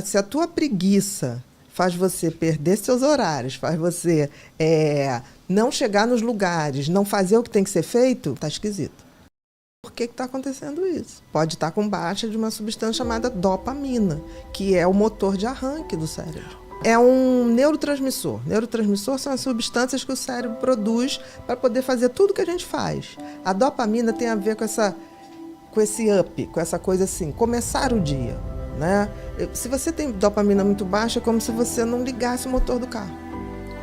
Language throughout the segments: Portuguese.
Se a tua preguiça faz você perder seus horários, faz você não chegar nos lugares, não fazer o que tem que ser feito, tá esquisito. Por que está acontecendo isso? Pode estar com baixa de uma substância chamada dopamina, que é o motor de arranque do cérebro. É um neurotransmissor. Neurotransmissor são as substâncias que o cérebro produz para poder fazer tudo que a gente faz. A dopamina tem a ver com esse up, com essa coisa assim, começar o dia, né? Se você tem dopamina muito baixa, é como se você não ligasse o motor do carro.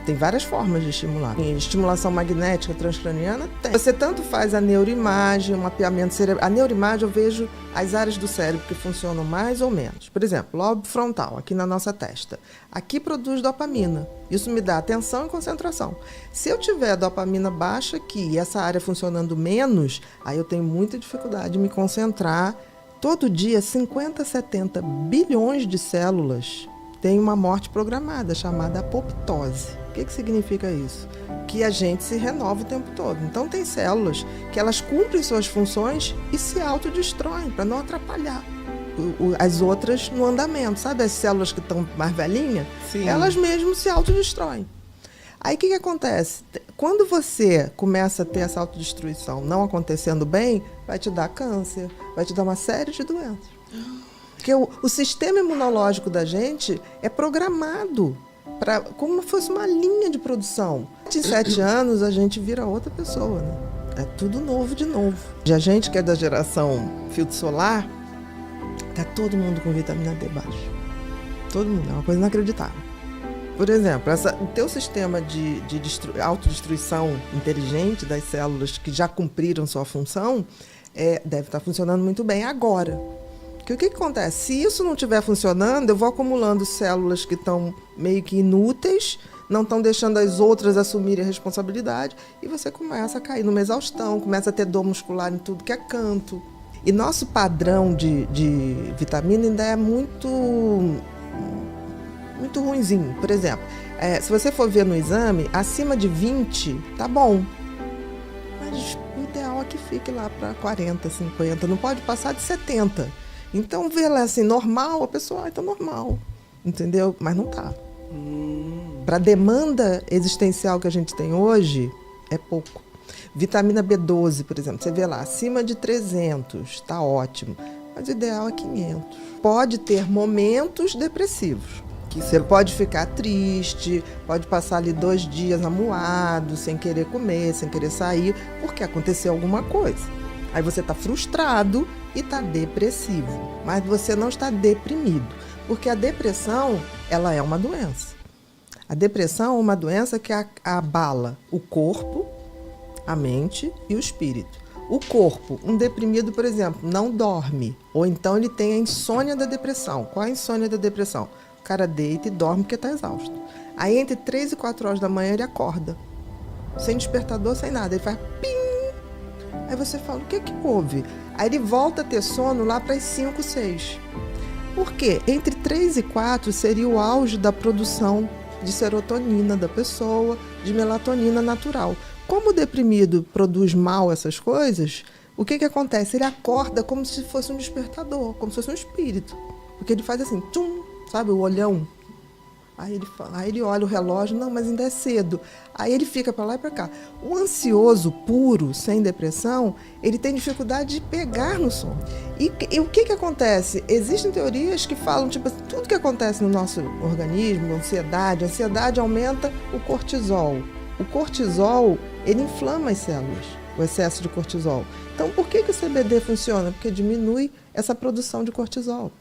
Tem várias formas de estimular. Estimulação magnética transcraniana tem. Você tanto faz a neuroimagem, o mapeamento cerebral. A neuroimagem eu vejo as áreas do cérebro que funcionam mais ou menos. Por exemplo, lobo frontal, aqui na nossa testa. Aqui produz dopamina. Isso me dá atenção e concentração. Se eu tiver dopamina baixa aqui e essa área funcionando menos, aí eu tenho muita dificuldade de me concentrar. Todo dia, 50, 70 bilhões de células têm uma morte programada, chamada apoptose. O que significa isso? Que a gente se renova o tempo todo. Então tem células que elas cumprem suas funções e se autodestroem para não atrapalhar as outras no andamento. Sabe as células que estão mais velhinhas? Sim. Elas mesmas se autodestroem. Aí o que acontece? Quando você começa a ter essa autodestruição não acontecendo bem, vai te dar câncer, vai te dar uma série de doenças. Porque o sistema imunológico da gente é programado como se fosse uma linha de produção. Em 7 anos a gente vira outra pessoa, né? É tudo novo de novo. E a gente que é da geração filtro solar, tá todo mundo com vitamina D baixo. Todo mundo, é uma coisa inacreditável. Por exemplo, o teu sistema de autodestruição inteligente das células que já cumpriram sua função deve estar funcionando muito bem agora. Porque o que acontece? Se isso não estiver funcionando, eu vou acumulando células que estão meio que inúteis, não estão deixando as outras assumirem a responsabilidade, e você começa a cair numa exaustão, começa a ter dor muscular em tudo que é canto. E nosso padrão de vitamina ainda é muito ruinzinho. Por exemplo, se você for ver no exame, acima de 20 tá bom. Mas o ideal é que fique lá para 40, 50, não pode passar de 70. Então, vê lá assim, normal, a pessoa, tá normal, entendeu? Mas não tá. Para a demanda existencial que a gente tem hoje, é pouco. Vitamina B12, por exemplo, você vê lá, acima de 300, tá ótimo. Mas o ideal é 500. Pode ter momentos depressivos, que você pode ficar triste, pode passar ali 2 dias amuado, sem querer comer, sem querer sair, porque aconteceu alguma coisa. Aí você está frustrado e está depressivo, mas você não está deprimido, porque a depressão, ela é uma doença. A depressão é uma doença que abala o corpo, a mente e o espírito. O corpo, um deprimido, por exemplo, não dorme, ou então ele tem a insônia da depressão. Qual é a insônia da depressão? O cara deita e dorme porque está exausto. Aí entre 3 e 4 horas da manhã ele acorda, sem despertador, sem nada, ele faz pim. Aí você fala, o que houve? Aí ele volta a ter sono lá para as 5, 6. Por quê? Entre 3 e 4 seria o auge da produção de serotonina da pessoa, de melatonina natural. Como o deprimido produz mal essas coisas, o que acontece? Ele acorda como se fosse um despertador, como se fosse um espírito. Porque ele faz assim, tchum, sabe, o olhão. Aí ele olha o relógio, não, mas ainda é cedo. Aí ele fica para lá e para cá. O ansioso puro, sem depressão, ele tem dificuldade de pegar no sono. E o que acontece? Existem teorias que falam, tipo, tudo que acontece no nosso organismo, a ansiedade aumenta o cortisol. O cortisol, ele inflama as células, o excesso de cortisol. Então, por que o CBD funciona? Porque diminui essa produção de cortisol.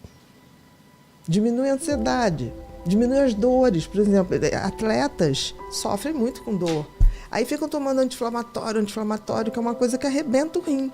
Diminui a ansiedade. Diminui as dores, por exemplo, atletas sofrem muito com dor. Aí ficam tomando anti-inflamatório, que é uma coisa que arrebenta o rim.